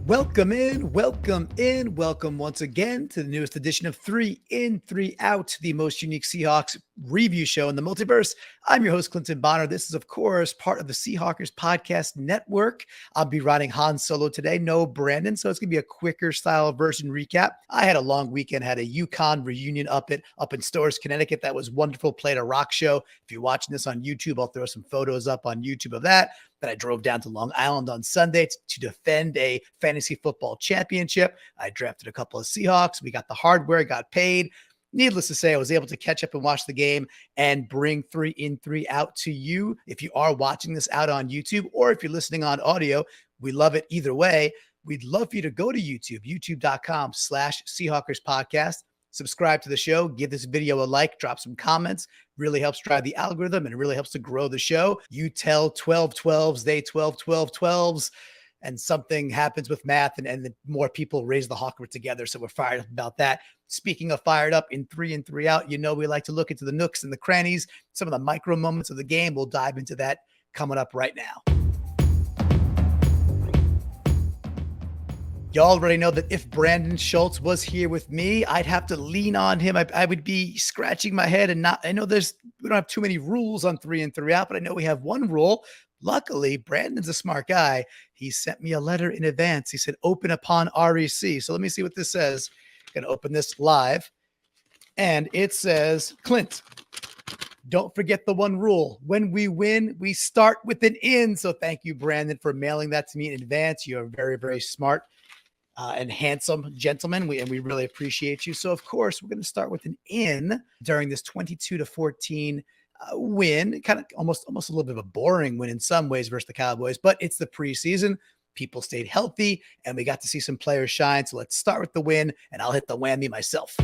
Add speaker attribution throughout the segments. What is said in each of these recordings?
Speaker 1: Welcome in, welcome once again to the newest edition of 3 In, 3 Out, the most unique Seahawks review show in the multiverse. I'm your host, Clinton Bonner. This is, of course, part of the Seahawkers Podcast Network. I'll be riding Han Solo today, no Brandon, so it's going to be a quicker style version recap. I had a long weekend, had a UConn reunion up in Storrs, Connecticut. That was wonderful. Played a rock show. If you're watching this on YouTube, I'll throw some photos up on YouTube of that. Then I drove down to Long Island on Sunday to defend a fantasy football championship. I drafted a couple of Seahawks. We got the hardware, got paid. Needless to say, I was able to catch up and watch the game and bring 3 In, 3 Out to you. If you are watching this out on YouTube or if you're listening on audio, we love it either way. We'd love for you to go to YouTube, youtube.com/Seahawkers Podcast. Subscribe to the show, give this video a like, drop some comments. Really helps drive the algorithm and it really helps to grow the show. You tell 12 12s, they 12 12 12s, and something happens with math and the more people raise the Hawker together. So we're fired up about that. Speaking of fired up, in 3 In, 3 Out, you know we like to look into the nooks and the crannies, some of the micro moments of the game. We'll dive into that coming up right now. Y'all already know that if Brandon Schultz was here with me, I'd have to lean on him. I would be scratching my head and not, I know we don't have too many rules on 3 In, 3 Out, but I know we have one rule. Luckily, Brandon's a smart guy. He sent me a letter in advance. He said, open upon REC. So let me see what this says. I'm going to open this live. And it says, Clint, don't forget the one rule. When we win, we start with an in. So thank you, Brandon, for mailing that to me in advance. You're very, very smart. And handsome gentleman. We really appreciate you. So, of course, we're going to start with an in during this 22-14 win. Kind of almost a little bit of a boring win in some ways versus the Cowboys, but it's the preseason. People stayed healthy, and we got to see some players shine. So let's start with the win, and I'll hit the whammy myself.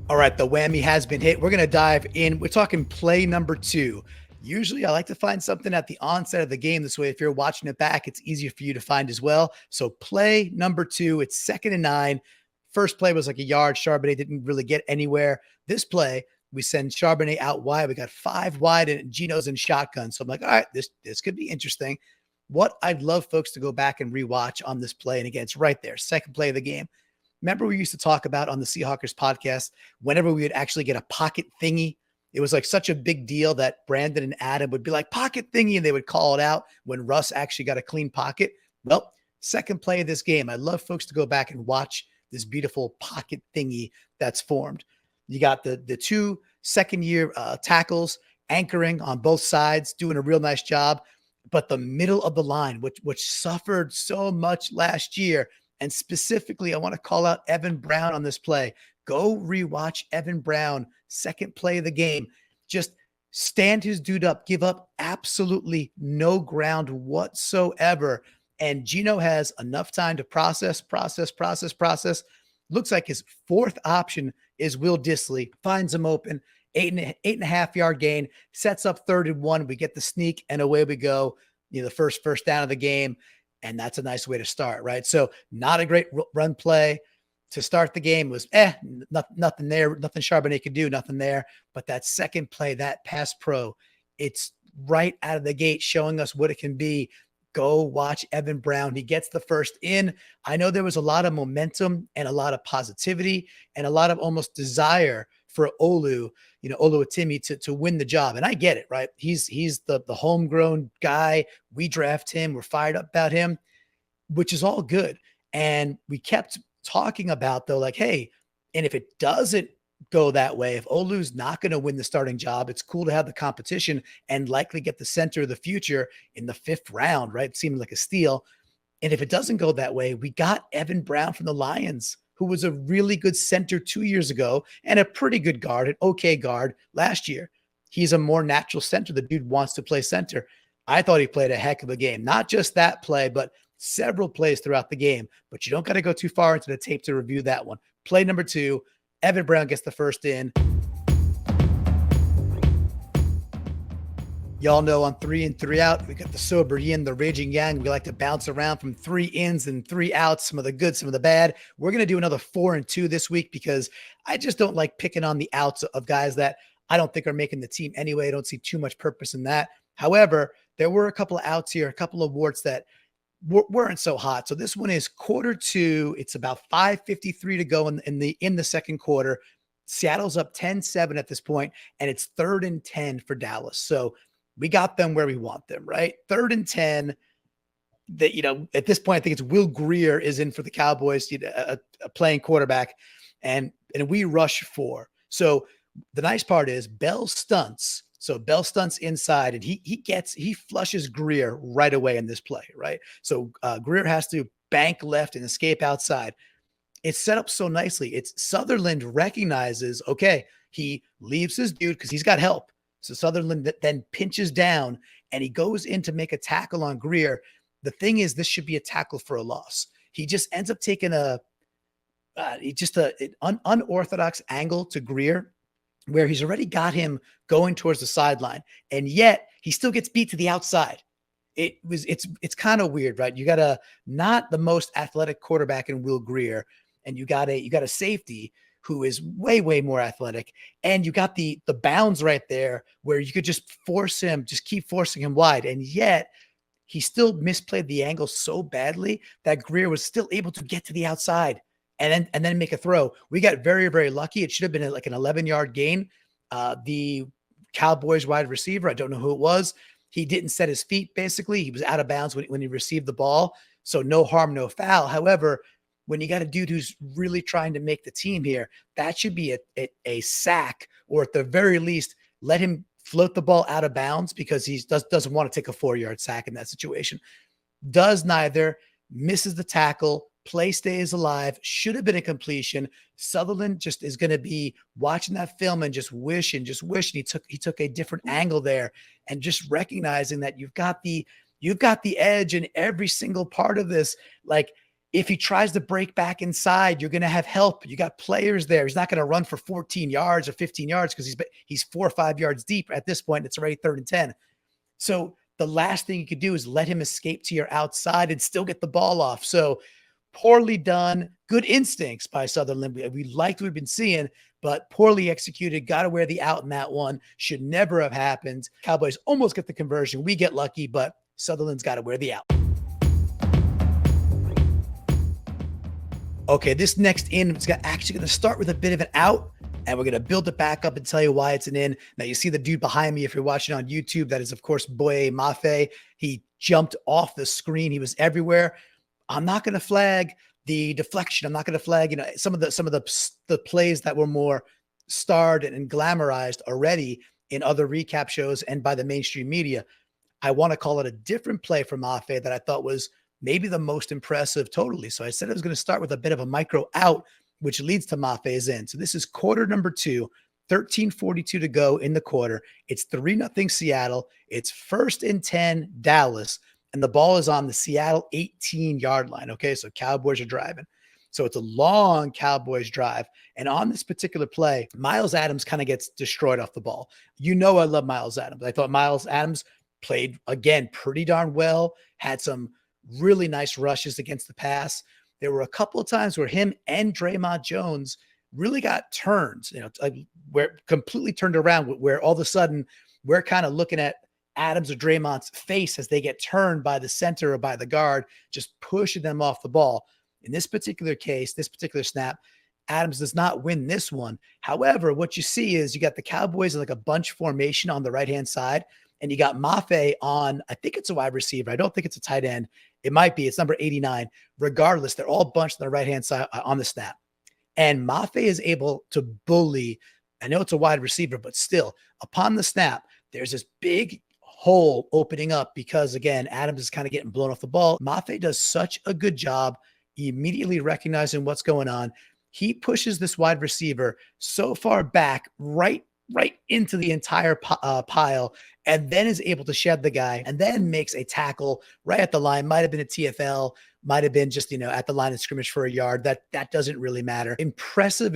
Speaker 1: All right, the whammy has been hit. We're going to dive in. We're talking play number 2. Usually I like to find something at the onset of the game. This way, if you're watching it back, it's easier for you to find as well. So play number 2, it's 2nd and 9. First play was like a yard. Charbonnet didn't really get anywhere. This play, we send Charbonnet out wide. We got 5 wide and Geno's in shotgun. So I'm like, all right, this could be interesting. What I'd love folks to go back and rewatch on this play. And again, it's right there. Second play of the game. Remember we used to talk about on the Seahawkers podcast, whenever we would actually get a pocket thingy, it was like such a big deal that Brandon and Adam would be like, pocket thingy, and they would call it out when Russ actually got a clean pocket. Well, second play of this game, I love folks to go back and watch this beautiful pocket thingy that's formed. You got the 2 second-year tackles anchoring on both sides, doing a real nice job. But the middle of the line, which suffered so much last year, and specifically, I want to call out Evan Brown on this play. Go rewatch Evan Brown, second play of the game. Just stand his dude up, give up absolutely no ground whatsoever. And Geno has enough time to process. Looks like his 4th option is Will Dissly. Finds him open, 8.5 yard gain, sets up 3rd and 1. We get the sneak and away we go. The first down of the game. And that's a nice way to start, right? So not a great run play. To start the game was nothing there, nothing Charbonnet could do, nothing there. But that second play, that pass pro, it's right out of the gate showing us what it can be. Go watch Evan Brown. He gets the first in. I know there was a lot of momentum and a lot of positivity and a lot of almost desire for Olu Atimi to win the job. And I get it, right? He's the homegrown guy. We draft him. We're fired up about him, which is all good. And we kept talking about, though, like, hey, and if it doesn't go that way, if Olu's not going to win the starting job, it's cool to have the competition and likely get the center of the future in the 5th round, right? It seemed like a steal. And if it doesn't go that way, we got Evan Brown from the Lions, who was a really good center 2 years ago and a pretty good guard, an okay guard last year. He's a more natural center. The dude wants to play center. I thought he played a heck of a game. Not just that play, but several plays throughout the game. But you don't got to go too far into the tape to review that one. Play number 2, Evan Brown gets the first in. Y'all know on 3 In, 3 Out, we got the sober yin, the raging yang. We like to bounce around from 3 ins and 3 outs, some of the good, some of the bad. We're going to do another 4 and 2 this week because I just don't like picking on the outs of guys that I don't think are making the team anyway. I don't see too much purpose in that. However, there were a couple of outs here, a couple of warts that weren't so hot. So this one is quarter two. It's about 5:53 to go in the second quarter. Seattle's up 10-7 at this point, and it's 3rd and 10 for Dallas. So we got them where we want them, right? 3rd and 10. That, at this point, I think it's Will Greer is in for the Cowboys, a playing quarterback, and we rush 4. So the nice part is Bell stunts. So Bell stunts inside, and he flushes Greer right away in this play, right? So Greer has to bank left and escape outside. It's set up so nicely. It's Sutherland recognizes, okay, he leaves his dude because he's got help. So Sutherland then pinches down, and he goes in to make a tackle on Greer. The thing is, this should be a tackle for a loss. He just ends up taking an unorthodox angle to Greer, where he's already got him going towards the sideline, and yet he still gets beat to the outside. It's kind of weird, right? You got not the most athletic quarterback in Will Greer, and you got a safety who is way, way more athletic, and you got the bounds right there where you could just keep forcing him wide, and yet he still misplayed the angle so badly that Greer was still able to get to the outside and then make a throw. We got very, very lucky. It should have been like an 11-yard gain. The Cowboys wide receiver, I don't know who it was, he didn't set his feet, basically. He was out of bounds when he received the ball. So no harm, no foul. However, when you got a dude who's really trying to make the team here, that should be a sack, or at the very least, let him float the ball out of bounds, because he doesn't want to take a 4-yard sack in that situation. Does neither, misses the tackle, play stays alive, should have been a completion. Sutherland just is going to be watching that film and just wishing he took a different angle there, and just recognizing that you've got the edge in every single part of this. Like, if he tries to break back inside, you're going to have help. You got players there. He's not going to run for 14 yards or 15 yards because he's 4 or 5 yards deep at this point. It's already 3rd and 10. So the last thing you could do is let him escape to your outside and still get the ball off. So poorly done. Good instincts by Sutherland. We liked what we've been seeing, but poorly executed. Got to wear the out in that one. Should never have happened. Cowboys almost get the conversion. We get lucky, but Sutherland's got to wear the out. Okay, this next in is actually going to start with a bit of an out, and we're going to build it back up and tell you why it's an in. Now, you see the dude behind me, if you're watching on YouTube, that is, of course, Boye Mafe. He jumped off the screen. He was everywhere. I'm not going to flag the deflection. I'm not going to flag, some of the plays that were more starred and glamorized already in other recap shows and by the mainstream media. I want to call it a different play from Mafe that I thought was maybe the most impressive totally. So I said I was going to start with a bit of a micro out, which leads to Mafe's in. So this is quarter number 2, 13:42 to go in the quarter. It's 3-0 Seattle. It's 1st and 10 Dallas, and the ball is on the Seattle 18-yard line. Okay, so Cowboys are driving. So it's a long Cowboys drive. And on this particular play, Myles Adams kind of gets destroyed off the ball. I love Myles Adams. I thought Myles Adams played, again, pretty darn well, had some really nice rushes against the pass. There were a couple of times where him and Draymond Jones really got turned, where completely turned around, where all of a sudden we're kind of looking at Adams or Draymond's face as they get turned by the center or by the guard, just pushing them off the ball. In this particular case, this particular snap, Adams does not win this one. However, what you see is you got the Cowboys in like a bunch formation on the right-hand side, and you got Mafe on, I think it's a wide receiver. I don't think it's a tight end. It might be. It's number 89. Regardless, they're all bunched on the right-hand side on the snap. And Mafe is able to bully. I know it's a wide receiver, but still, upon the snap, there's this big hole opening up because, again, Adams is kind of getting blown off the ball. Mafe does such a good job immediately recognizing what's going on. He pushes this wide receiver so far back, right into the entire pile, and then is able to shed the guy and then makes a tackle right at the line. Might have been a TFL, might have been just, at the line of scrimmage for a yard. That doesn't really matter. Impressive.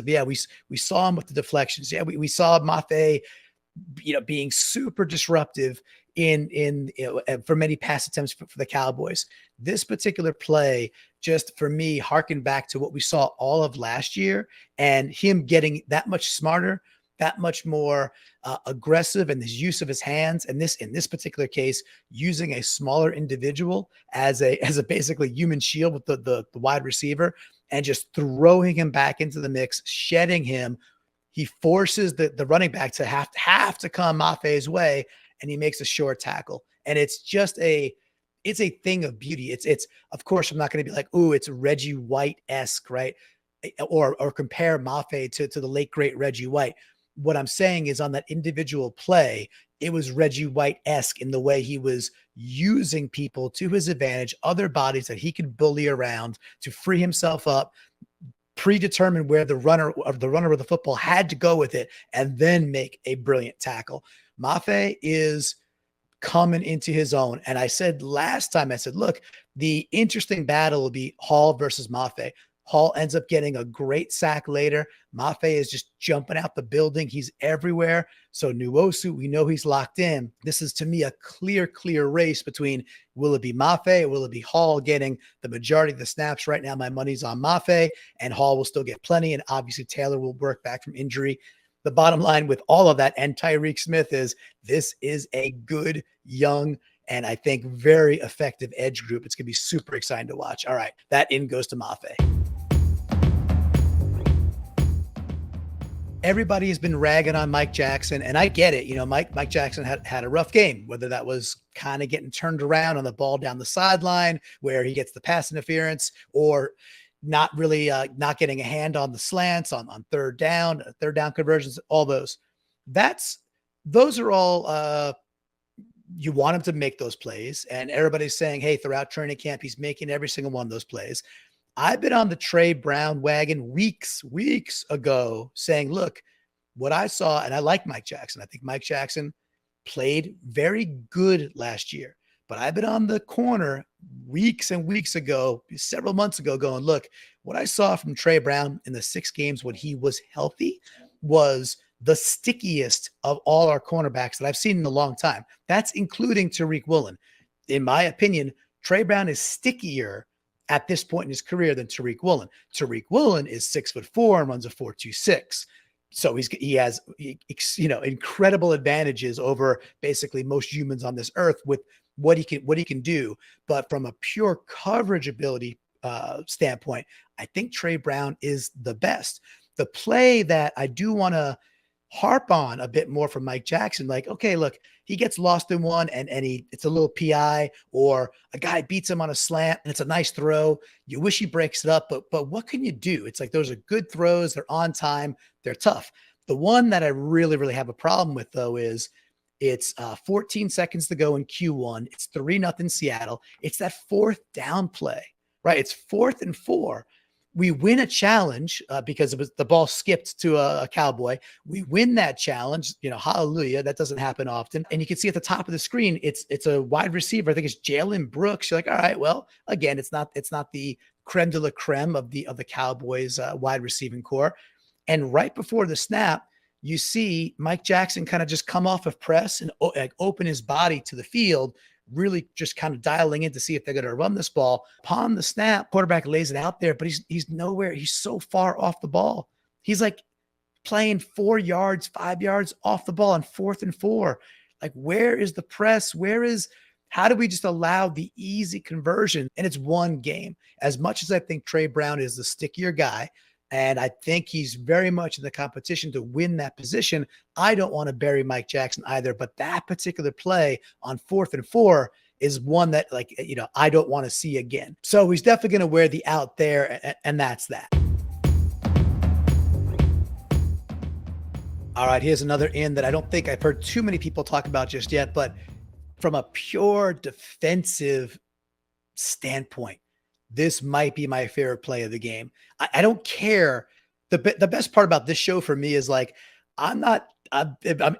Speaker 1: Yeah, we saw him with the deflections. Yeah, we saw Mafe, being super disruptive in for many pass attempts for the Cowboys. This particular play, just for me, harkened back to what we saw all of last year and him getting that much smarter, that much more aggressive in his use of his hands. And in this particular case, using a smaller individual as a basically human shield with the wide receiver and just throwing him back into the mix, shedding him. He forces the running back to have to come Mafe's way, and he makes a short tackle. And it's a thing of beauty. It's of course, I'm not going to be like, oh, it's Reggie White-esque, right? Or compare Mafe to the late great Reggie White. What I'm saying is, on that individual play, it was Reggie White-esque in the way he was using people to his advantage, other bodies that he could bully around to free himself up, predetermine where the runner of the football had to go with it, and then make a brilliant tackle. Mafe is coming into his own. And I said last time, I said, look, the interesting battle will be Hall versus Mafe. Hall ends up getting a great sack later. Mafe is just jumping out the building. He's everywhere. So Nwosu, we know he's locked in. This is, to me, a clear race between, will it be Mafe or will it be Hall getting the majority of the snaps? Right now, my money's on Mafe, and Hall will still get plenty. And obviously Taylor will work back from injury. The bottom line with all of that and Tyreek Smith is, this is a good, young, and I think very effective edge group. It's going to be super exciting to watch. All right, that in goes to Mafe. Everybody has been ragging on Mike Jackson, and I get it. You know, Mike Jackson had a rough game, whether that was kind of getting turned around on the ball down the sideline where he gets the pass interference, or not really not getting a hand on the slants on third down conversions, all those. Those are all you want him to make those plays. And everybody's saying, hey, throughout training camp, he's making every single one of those plays. I've been on the Trey Brown wagon weeks ago saying, look, what I saw, and I like Mike Jackson. I think Mike Jackson played very good last year, but I've been on the corner weeks and weeks ago, several months ago, going, look, what I saw from Trey Brown in the 6 games when he was healthy was the stickiest of all our cornerbacks that I've seen in a long time. That's including Tariq Woolen. In my opinion, Trey Brown is stickier at this point in his career than Tariq Woolen. Tariq Woolen is 6'4" and runs a 4.26. So he has incredible advantages over basically most humans on this earth with what he can do. But from a pure coverage ability standpoint, I think Trey Brown is the best. The play that I do want to harp on a bit more from Mike Jackson, like, okay, look, he gets lost in one and it's a little PI, or a guy beats him on a slant and it's a nice throw. You wish he breaks it up, but what can you do? It's like, those are good throws. They're on time. They're tough. The one that I really have a problem with, though, is it's 14 seconds to go in Q1. It's 3-0 Seattle. It's that 4th down play, right? It's 4th and 4. We win a challenge because the ball skipped to a Cowboy. We win that challenge, hallelujah. That doesn't happen often. And you can see at the top of the screen, it's a wide receiver. I think it's Jalen Brooks. You're like, all right, well, again, it's not the creme de la creme of the Cowboys wide receiving core. And right before the snap, you see Mike Jackson kind of just come off of press and open his body to the field, really just kind of dialing in to see if they're going to run this ball. Upon the snap, quarterback lays it out there, but he's nowhere. He's so far off the ball. He's like playing 4 yards, 5 yards off the ball on 4th and 4. Like, where is the press? How do we just allow the easy conversion? And it's one game. As much as I think Trey Brown is the stickier guy, and I think he's very much in the competition to win that position, I don't want to bury Mike Jackson either. But that particular play on 4th and 4 is one that, I don't want to see again. So he's definitely going to wear the out there, and that's that. All right, here's another in that I don't think I've heard too many people talk about just yet, but from a pure defensive standpoint, this might be my favorite play of the game. I don't care. The best part about this show for me is, like, I'm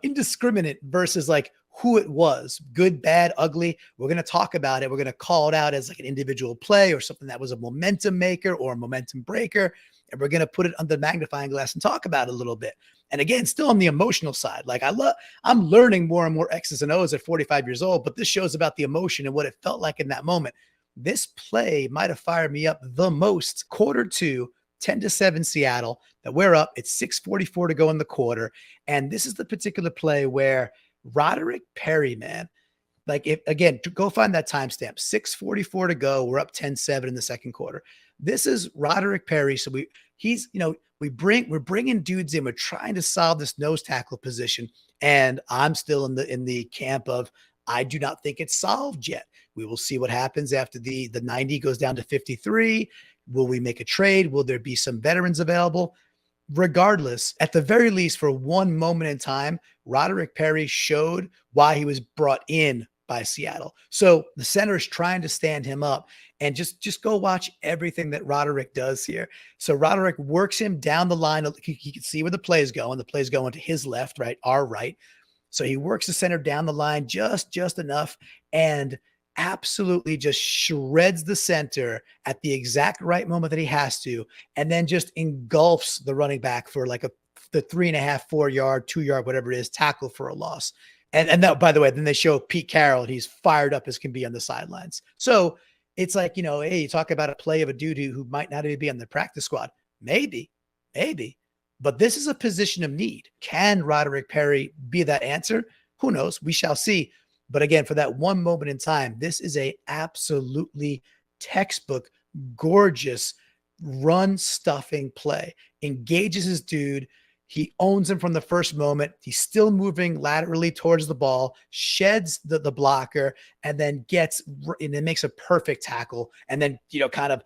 Speaker 1: indiscriminate versus like who it was, good, bad, ugly. We're going to talk about it. We're going to call it out as like an individual play or something that was a momentum maker or a momentum breaker. And we're going to put it under the magnifying glass and talk about it a little bit. And again, still on the emotional side, like I'm learning more and more X's and O's at 45 years old, but this show's about the emotion and what it felt like in that moment. This play might have fired me up the most. Quarter 2, 10-7 Seattle, that we're up. It's 6:44 to go in the quarter. And this is the particular play where Roderick Perry, man, like, if again, to go find that timestamp, 6:44 to go. We're up 10-7 in the second quarter. This is Roderick Perry. So we're bringing dudes in. We're trying to solve this nose tackle position. And I'm still in the camp of, I do not think it's solved yet. We will see what happens after the 90 goes down to 53. Will we make a trade? Will there be some veterans available? Regardless, at the very least, for one moment in time, Roderick Perry showed why he was brought in by Seattle. So the center is trying to stand him up, and just go watch everything that Roderick does here. So Roderick works him down the line. He can see where the play is going. The play is going to his left, right, our right. So he works the center down the line just enough, and absolutely just shreds the center at the exact right moment that he has to, and then just engulfs the running back for like the 3.5, 4 yard, 2 yard, whatever it is, tackle for a loss. And that, by the way, then they show Pete Carroll, and he's fired up as can be on the sidelines. So it's like, hey, you talk about a play of a dude who might not even be on the practice squad. Maybe. But this is a position of need. Can Roderick Perry be that answer? Who knows? We shall see. But again, for that one moment in time, this is a absolutely textbook, gorgeous run stuffing play. Engages his dude. He owns him from the first moment. He's still moving laterally towards the ball, sheds the blocker, and then makes a perfect tackle. And then, kind of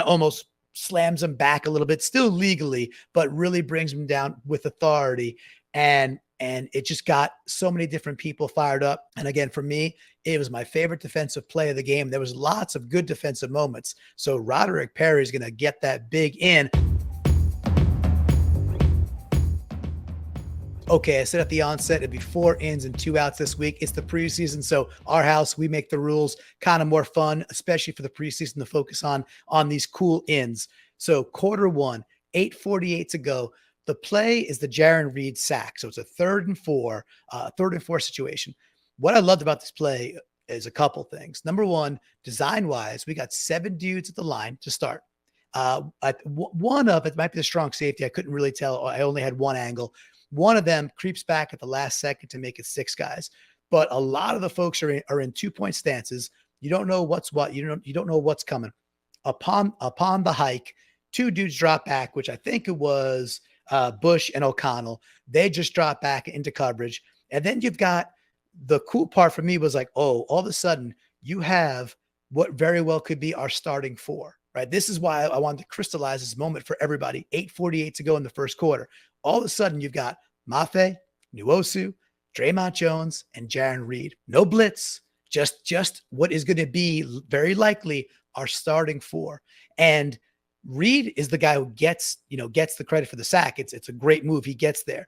Speaker 1: almost slams him back a little bit, still legally, but really brings him down with authority. And it just got so many different people fired up. And again, for me, it was my favorite defensive play of the game. There was lots of good defensive moments. So Roderick Perry is going to get that big in. Okay, I said at the onset, it'd be 4 ins and 2 outs this week. It's the preseason, so our house, we make the rules kind of more fun, especially for the preseason, to focus on these cool ins. So quarter one, 8:48 to go. The play is the Jaron Reed sack. So it's a 3rd and 4 situation. What I loved about this play is a couple things. Number one, design-wise, we got 7 dudes at the line to start. One of it might be the strong safety. I couldn't really tell. I only had one angle. One of them creeps back at the last second to make it 6 guys. But a lot of the folks are in 2-point stances. You don't know what's what. You don't know what's coming. Upon the hike, 2 dudes drop back, which I think it was Bush and O'Connell. They just drop back into coverage. And then you've got, the cool part for me was like, oh, all of a sudden you have what very well could be our starting 4, right? This is why I wanted to crystallize this moment for everybody. 8:48 to go in the first quarter. All of a sudden you've got Mafe, Nuosu, Draymond Jones, and Jaron Reed. No blitz, just what is going to be very likely our starting 4. And Reed is the guy who gets the credit for the sack. It's a great move. He gets there,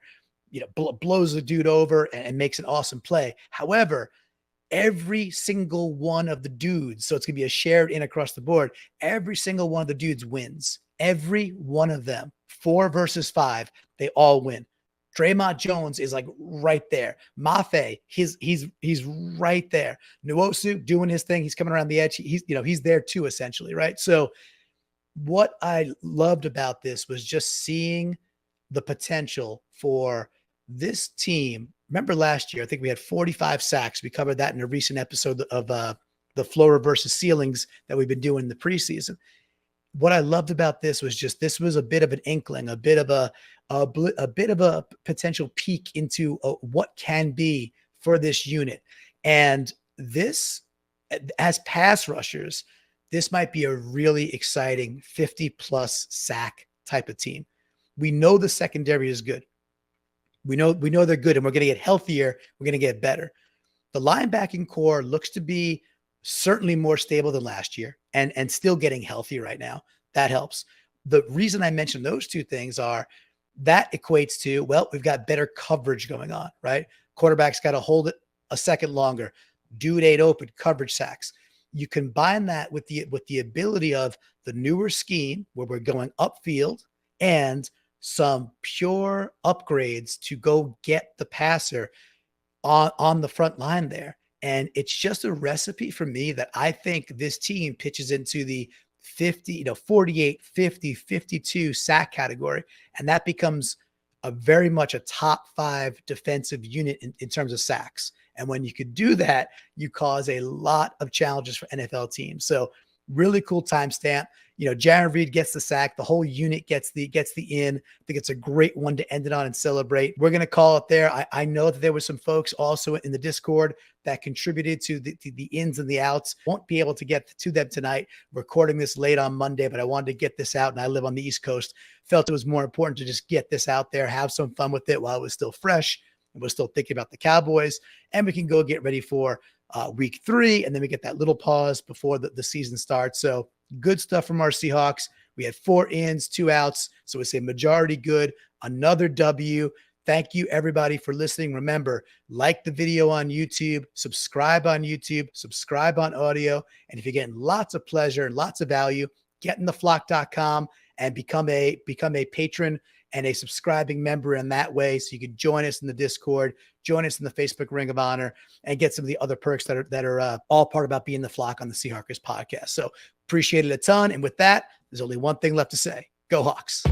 Speaker 1: blows the dude over and makes an awesome play. However, every single one of the dudes, so it's going to be a shared in across the board, every single one of the dudes wins. Every one of them, 4 versus 5, they all win. Draymond Jones is like right there. Mafe, he's right there. Nuosu doing his thing. He's coming around the edge. He's there too, essentially, right? So what I loved about this was just seeing the potential for this team. Remember last year, I think we had 45 sacks. We covered that in a recent episode of the floor versus ceilings that we've been doing in the preseason. What I loved about this was this was a bit of an inkling, a bit of a potential peek into what can be for this unit. And this, as pass rushers, this might be a really exciting 50+ sack type of team. We know the secondary is good. We know they're good, and we're going to get healthier. We're going to get better. The linebacking core looks to be certainly more stable than last year and still getting healthy right now. That helps. The reason I mentioned those 2 things are that equates to, well, we've got better coverage going on, right? Quarterback's got to hold it a second longer. Dude ain't open, coverage sacks. You combine that with the ability of the newer scheme where we're going upfield and some pure upgrades to go get the passer on the front line there. And it's just a recipe for me that I think this team pitches into the 50, 48, 50, 52 sack category. And that becomes a very much a top 5 defensive unit in terms of sacks. And when you could do that, you cause a lot of challenges for NFL teams. So really cool timestamp. Jaron Reed gets the sack. The whole unit gets the in. I think it's a great one to end it on and celebrate. We're going to call it there. I know that there were some folks also in the Discord that contributed to the ins and the outs. Won't be able to get to them tonight. Recording this late on Monday, but I wanted to get this out, and I live on the East Coast. Felt it was more important to just get this out there, have some fun with it while it was still fresh, and we're still thinking about the Cowboys, and we can go get ready for week 3, and then we get that little pause before the season starts. So good stuff from our Seahawks. We had 4 ins, 2 outs, so it's a majority good. Another W. Thank you, everybody, for listening. Remember, like the video on YouTube, subscribe on YouTube, subscribe on audio, and if you're getting lots of pleasure and lots of value, get in theflock.com and become a patron and a subscribing member in that way, so you can join us in the Discord, join us in the Facebook Ring of Honor, and get some of the other perks that are all part about being the Flock on the Seahawkers podcast. So appreciate it a ton. And with that, there's only one thing left to say. Go Hawks.